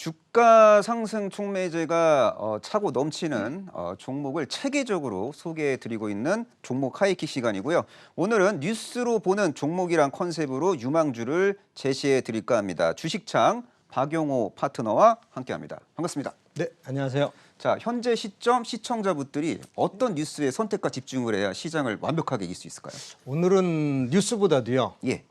주가 상승 촉매제가 차고 넘치는 종목을 체계적으로 소개해 드리고 있는 종목 하이킥 시간이고요. 오늘은 뉴스로 보는 종목이란 컨셉으로 유망주를 제시해 드릴까 합니다. 주식창 박용호 파트너와 함께합니다. 반갑습니다. 네, 안녕하세요. 자, 현재 시점 시청자분들이 어떤 뉴스에 선택과 집중을 해야 시장을 완벽하게 이길 수 있을까요? 오늘은 뉴스보다도요. 예.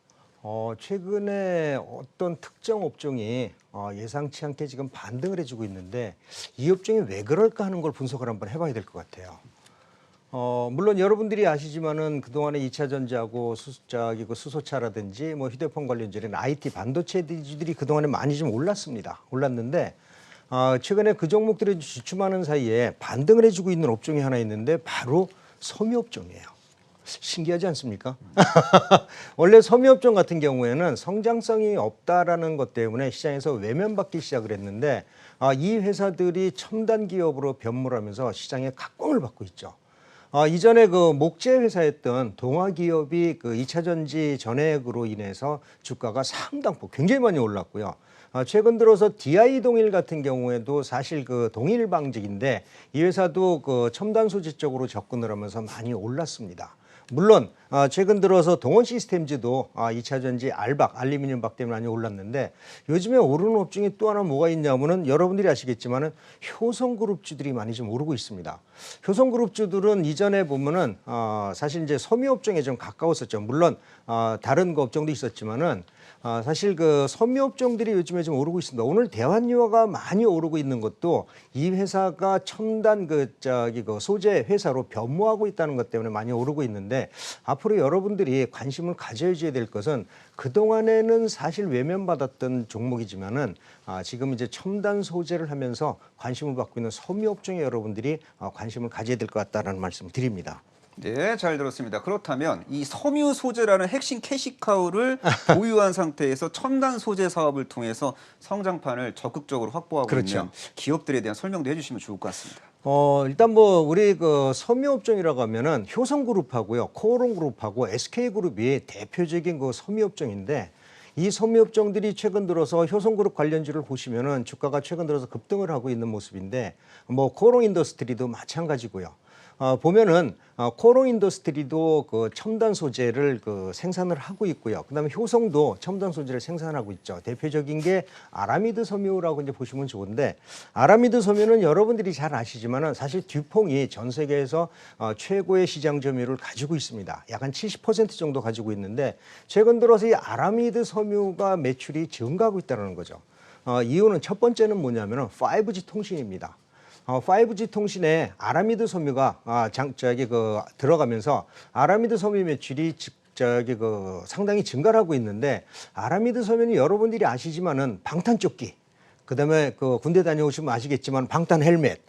최근에 어떤 특정 업종이 예상치 않게 지금 반등을 해주고 있는데 이 업종이 왜 그럴까 하는 걸 분석을 한번 해봐야 될 것 같아요. 물론 여러분들이 아시지만은 그동안에 2차 전지하고 수소차라든지 뭐 휴대폰 관련주는 IT 반도체들이 그동안에 많이 좀 올랐는데 최근에 그 종목들이 주춤하는 사이에 반등을 해주고 있는 업종이 하나 있는데 바로 섬유업종이에요. 신기하지 않습니까? 원래 섬유업종 같은 경우에는 성장성이 없다라는 것 때문에 시장에서 외면받기 시작을 했는데 이 회사들이 첨단 기업으로 변모하면서 시장에 각광을 받고 있죠. 이전에 그 목재 회사였던 동아기업이 그 2차 전지 전액으로 인해서 주가가 상당폭 굉장히 많이 올랐고요. 최근 들어서 DI 동일 같은 경우에도 사실 그 동일 방직인데 이 회사도 그 첨단 소재 쪽으로 접근을 하면서 많이 올랐습니다. 물론 최근 들어서 동원 시스템즈도 2차 전지 알루미늄 박 때문에 많이 올랐는데 요즘에 오르는 업종이 또 하나 뭐가 있냐면은 여러분들이 아시겠지만은 효성그룹주들이 많이 좀 오르고 있습니다. 효성그룹주들은 이전에 보면은 사실 이제 섬유업종에 좀 가까웠었죠. 물론 다른 그 업종도 있었지만은 사실 그 섬유업종들이 요즘에 좀 오르고 있습니다. 오늘 대환유화가 많이 오르고 있는 것도 이 회사가 첨단 그 소재 회사로 변모하고 있다는 것 때문에 많이 오르고 있는데 앞으로 여러분들이 관심을 가져줘야 될 것은 그동안에는 사실 외면받았던 종목이지만은 지금 이제 첨단 소재를 하면서 관심을 받고 있는 섬유업종에 여러분들이 관심을 가져야 될 것 같다는 말씀을 드립니다. 네, 잘 들었습니다. 그렇다면 이 섬유 소재라는 핵심 캐시카우를 보유한 상태에서 첨단 소재 사업을 통해서 성장판을 적극적으로 확보하고 그렇죠. 있는 기업들에 대한 설명도 해주시면 좋을 것 같습니다. 일단 뭐 우리 그 섬유업종이라고 하면은 효성그룹하고요, 코오롱그룹하고 SK그룹이 대표적인 그 섬유업종인데 이 섬유업종들이 최근 들어서 효성그룹 관련주를 보시면은 주가가 최근 들어서 급등을 하고 있는 모습인데 뭐 코오롱인더스트리도 마찬가지고요. 보면은 코오롱 인더스트리도 그 첨단 소재를 그 생산을 하고 있고요. 그다음에 효성도 첨단 소재를 생산하고 있죠. 대표적인 게 아라미드 섬유라고 이제 보시면 좋은데 아라미드 섬유는 여러분들이 잘 아시지만은 사실 듀퐁이 전 세계에서 최고의 시장 점유율을 가지고 있습니다. 약 한 70% 정도 가지고 있는데 최근 들어서 이 아라미드 섬유가 매출이 증가하고 있다는 거죠. 이유는 첫 번째는 뭐냐면은 5G 통신입니다. 5G 통신에 아라미드 섬유가 들어가면서 아라미드 섬유 매출이 상당히 증가를 하고 있는데 아라미드 섬유는 여러분들이 아시지만은 방탄조끼, 그다음에 그 군대 다녀오시면 아시겠지만 방탄 헬멧,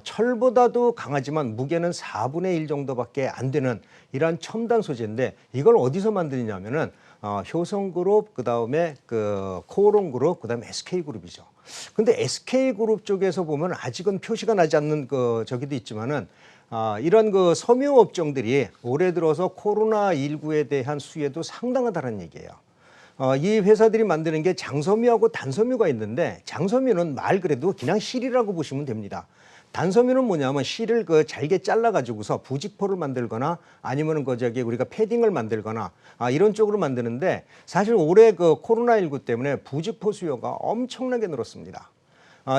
철보다도 강하지만 무게는 4분의 1 정도밖에 안 되는 이러한 첨단 소재인데 이걸 어디서 만드냐면은 효성그룹, 그다음에 그 코오롱그룹, 그다음에 SK그룹이죠. 근데 SK그룹 쪽에서 보면 아직은 표시가 나지 않는 그 저기도 있지만은 이런 그 섬유 업종들이 올해 들어서 코로나19에 대한 수혜도 상당하다는 얘기예요. 이 회사들이 만드는 게 장섬유하고 단섬유가 있는데 장섬유는 말 그대로 그냥 실이라고 보시면 됩니다. 단섬유는 뭐냐면 실을 그 잘게 잘라가지고서 부직포를 만들거나 아니면은 우리가 패딩을 만들거나 이런 쪽으로 만드는데 사실 올해 그 코로나19 때문에 부직포 수요가 엄청나게 늘었습니다.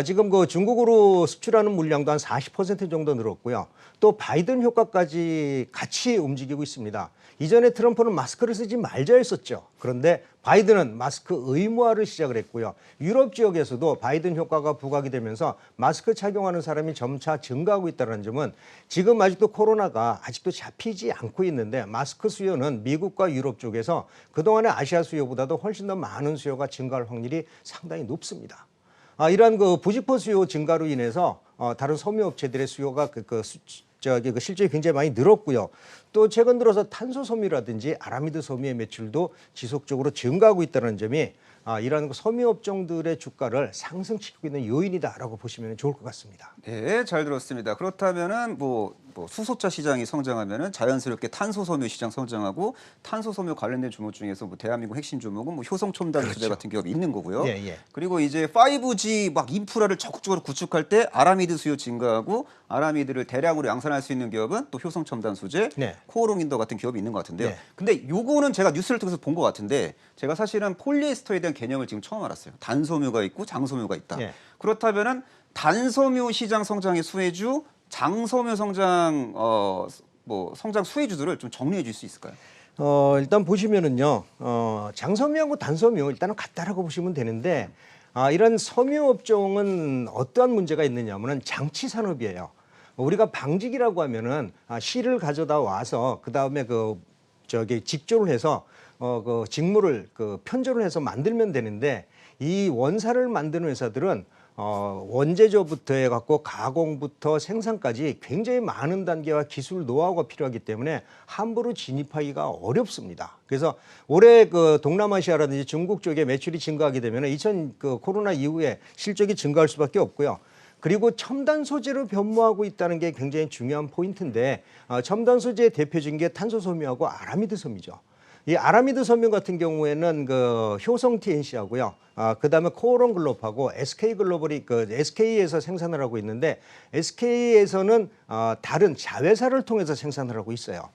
지금 그 중국으로 수출하는 물량도 한 40% 정도 늘었고요. 또 바이든 효과까지 같이 움직이고 있습니다. 이전에 트럼프는 마스크를 쓰지 말자 했었죠. 그런데 바이든은 마스크 의무화를 시작을 했고요. 유럽 지역에서도 바이든 효과가 부각이 되면서 마스크 착용하는 사람이 점차 증가하고 있다는 점은 지금 아직도 코로나가 아직도 잡히지 않고 있는데 마스크 수요는 미국과 유럽 쪽에서 그동안의 아시아 수요보다도 훨씬 더 많은 수요가 증가할 확률이 상당히 높습니다. 이러한 그 부직포 수요 증가로 인해서 다른 섬유업체들의 수요가 실적이 굉장히 많이 늘었고요. 또 최근 들어서 탄소 섬유라든지 아라미드 섬유의 매출도 지속적으로 증가하고 있다는 점이 이러한 섬유업종들의 주가를 상승시키고 있는 요인이다라고 보시면 좋을 것 같습니다. 네, 잘 들었습니다. 그렇다면은 뭐 뭐 수소차 시장이 성장하면은 자연스럽게 탄소섬유 시장 성장하고 탄소섬유 관련된 종목 중에서 뭐 대한민국 핵심 종목은 뭐 효성첨단 소재 그렇죠. 같은 기업이 있는 거고요. 예, 예. 그리고 이제 5G 막 인프라를 적극적으로 구축할 때 아라미드 수요 증가하고 아라미드를 대량으로 양산할 수 있는 기업은 또 효성첨단 소재, 네. 코오롱인더 같은 기업이 있는 것 같은데요. 네. 근데 요거는 제가 뉴스를 통해서 본 것 같은데 제가 사실은 폴리에스터에 대한 개념을 지금 처음 알았어요. 단섬유가 있고 장섬유가 있다. 예. 그렇다면은 단섬유 시장 성장의 수혜주, 장섬유 성장 뭐 성장 수혜주들을 좀 정리해 줄 수 있을까요? 일단 보시면은요, 장섬유하고 단섬유 일단은 같다라고 보시면 되는데, 이런 섬유 업종은 어떠한 문제가 있느냐면은 장치 산업이에요. 우리가 방직이라고 하면은 실을 가져다 와서 그 다음에 직조를 해서 그 직물을 편조를 해서 만들면 되는데, 이 원사를 만드는 회사들은 원재료부터 해갖고 가공부터 생산까지 굉장히 많은 단계와 기술 노하우가 필요하기 때문에 함부로 진입하기가 어렵습니다. 그래서 올해 동남아시아라든지 중국 쪽에 매출이 증가하게 되면 코로나 이후에 실적이 증가할 수밖에 없고요. 그리고 첨단 소재로 변모하고 있다는 게 굉장히 중요한 포인트인데, 첨단 소재의 대표적인 게 탄소섬유하고 아라미드 섬유죠. 이 아라미드 섬유 같은 경우에는 효성 TNC하고요. 그다음에 코오롱 글로벌하고 SK 글로벌이 SK에서 생산을 하고 있는데, SK에서는 다른 자회사를 통해서 생산을 하고 있어요.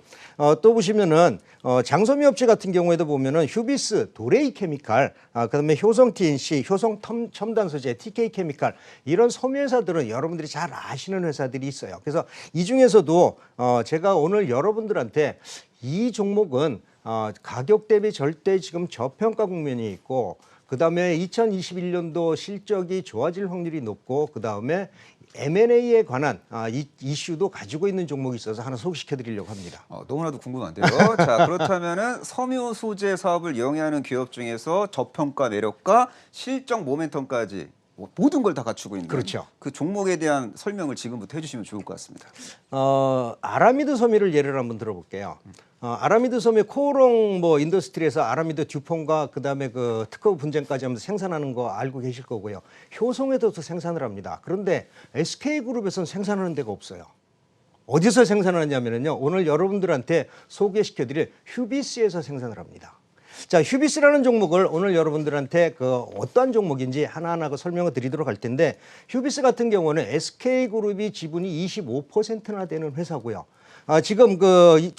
또 보시면은 장섬유 업체 같은 경우에도 보면은 휴비스, 도레이 케미칼, 그다음에 효성 TNC, 효성 첨단 소재, TK 케미칼, 이런 섬유 회사들은 여러분들이 잘 아시는 회사들이 있어요. 그래서 이 중에서도 제가 오늘 여러분들한테 이 종목은 가격 대비 절대 지금 저평가 국면이 있고, 그다음에 2021년도 실적이 좋아질 확률이 높고, 그다음에 M&A에 관한 이슈도 가지고 있는 종목이 있어서 하나 소개시켜 드리려고 합니다. 너무나도 궁금한데요. 자, 그렇다면은 섬유 소재 사업을 영위하는 기업 중에서 저평가 매력과 실적 모멘텀까지 모든 걸 다 갖추고 있는 그렇죠. 그 종목에 대한 설명을 지금부터 해주시면 좋을 것 같습니다. 아라미드 섬유를 예를 한번 들어볼게요. 아라미드 섬유 코오롱 인더스트리에서 아라미드 듀폰과 그다음에 특허 분쟁까지 하면서 생산하는 거 알고 계실 거고요. 효성에도 생산을 합니다. 그런데 SK그룹에서는 생산하는 데가 없어요. 어디서 생산하냐면요, 오늘 여러분들한테 소개시켜드릴 휴비스에서 생산을 합니다. 자, 휴비스라는 종목을 오늘 여러분들한테 어떠한 종목인지 하나하나 설명을 드리도록 할 텐데, 휴비스 같은 경우는 SK그룹이 지분이 25%나 되는 회사고요. 지금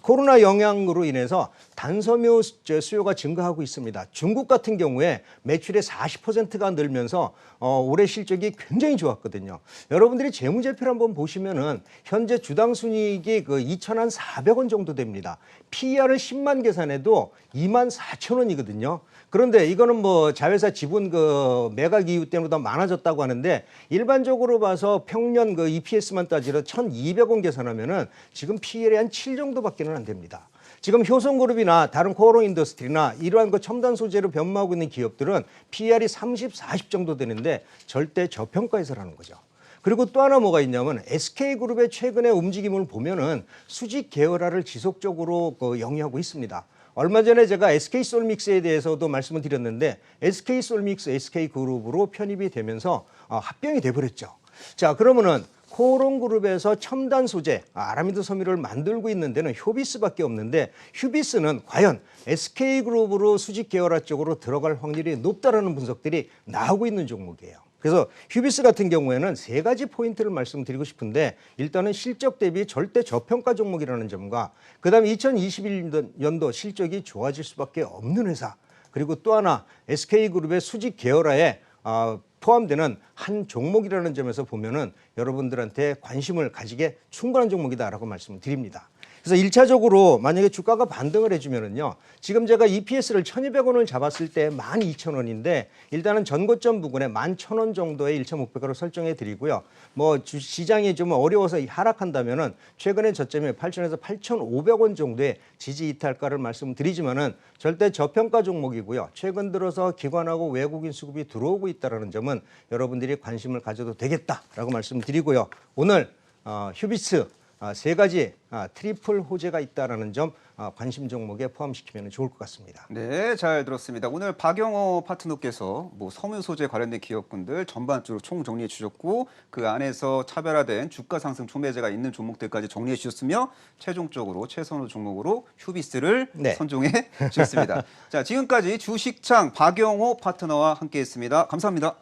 코로나 영향으로 인해서 단섬유 수요가 증가하고 있습니다. 중국 같은 경우에 매출의 40%가 늘면서 올해 실적이 굉장히 좋았거든요. 여러분들이 재무제표를 한번 보시면은 현재 주당 순이익이 2,400원 정도 됩니다. PER을 10만 계산해도 24,000원이거든요. 그런데 이거는 자회사 지분 매각 이유 때문에 더 많아졌다고 하는데, 일반적으로 봐서 평년 EPS만 따지러 1,200원 계산하면은 지금 PER이 한 7 정도밖에는 안 됩니다. 지금 효성그룹이나 다른 코오롱 인더스트리나 이러한 첨단 소재로 변모하고 있는 기업들은 PER이 30, 40 정도 되는데 절대 저평가해서라는 거죠. 그리고 또 하나 뭐가 있냐면, SK그룹의 최근의 움직임을 보면은 수직 계열화를 지속적으로 영위하고 있습니다. 얼마 전에 제가 SK솔믹스에 대해서도 말씀을 드렸는데, SK솔믹스 SK그룹으로 편입이 되면서 합병이 돼버렸죠. 자, 그러면은 코오롱그룹에서 첨단 소재 아라미드 섬유를 만들고 있는 데는 휴비스밖에 없는데, 휴비스는 과연 SK그룹으로 수직 계열화 쪽으로 들어갈 확률이 높다라는 분석들이 나오고 있는 종목이에요. 그래서 휴비스 같은 경우에는 3가지 포인트를 말씀드리고 싶은데, 일단은 실적 대비 절대 저평가 종목이라는 점과, 그다음에 2021년도 실적이 좋아질 수밖에 없는 회사, 그리고 또 하나 SK그룹의 수직 계열화에 포함되는 한 종목이라는 점에서 보면은 여러분들한테 관심을 가지게 충분한 종목이다라고 말씀을 드립니다. 그래서 1차적으로 만약에 주가가 반등을 해주면은요, 지금 제가 EPS를 1,200원을 잡았을 때 12,000원인데, 일단은 전고점 부근에 11,000원 정도의 1차 목표가로 설정해 드리고요. 시장이 좀 어려워서 하락한다면은 최근에 저점이 8,000에서 8,500원 정도의 지지 이탈가를 말씀드리지만은 절대 저평가 종목이고요. 최근 들어서 기관하고 외국인 수급이 들어오고 있다는 점은 여러분들이 관심을 가져도 되겠다라고 말씀드리고요. 오늘 휴비스 세 가지 트리플 호재가 있다라는 점 관심 종목에 포함시키면 좋을 것 같습니다. 네, 잘 들었습니다. 오늘 박영호 파트너께서 섬유 소재 관련된 기업군들 전반적으로 총 정리해 주셨고 그 안에서 차별화된 주가 상승 촉매제가 있는 종목들까지 정리해 주셨으며 최종적으로 최선호 종목으로 휴비스를 네. 선종해 주셨습니다. 자, 지금까지 주식창 박영호 파트너와 함께했습니다. 감사합니다.